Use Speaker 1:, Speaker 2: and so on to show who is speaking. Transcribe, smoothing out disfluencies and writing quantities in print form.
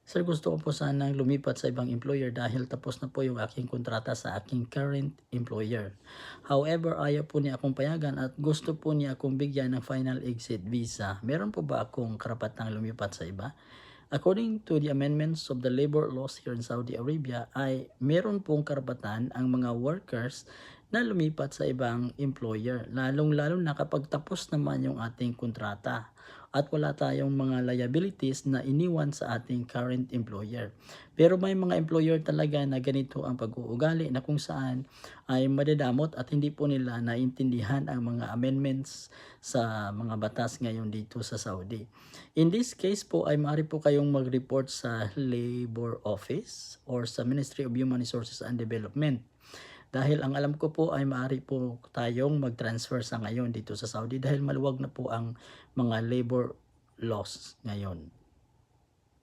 Speaker 1: Sir, gusto ko po sanang lumipat sa ibang employer dahil tapos na po yung aking kontrata sa aking current employer. However, ayaw po niya akong payagan at gusto po niya akong bigyan ng final exit visa. Meron po ba akong karapatang lumipat sa iba? According to the amendments of the labor laws here in Saudi Arabia, ay meron pong karapatan ang mga workers na lumipat sa ibang employer, lalong-lalo na kapag tapos naman yung ating kontrata at wala tayong mga liabilities na iniwan sa ating current employer. Pero may mga employer talaga na ganito ang pag-uugali na kung saan ay madadamot at hindi po nila naintindihan ang mga amendments sa mga batas ngayon dito sa Saudi. In this case po ay maaari po kayong mag-report sa Labor Office or sa Ministry of Human Resources and Development. Dahil ang alam ko po ay maaari po tayong mag-transfer sa ngayon dito sa Saudi dahil maluwag na po ang mga labor laws ngayon.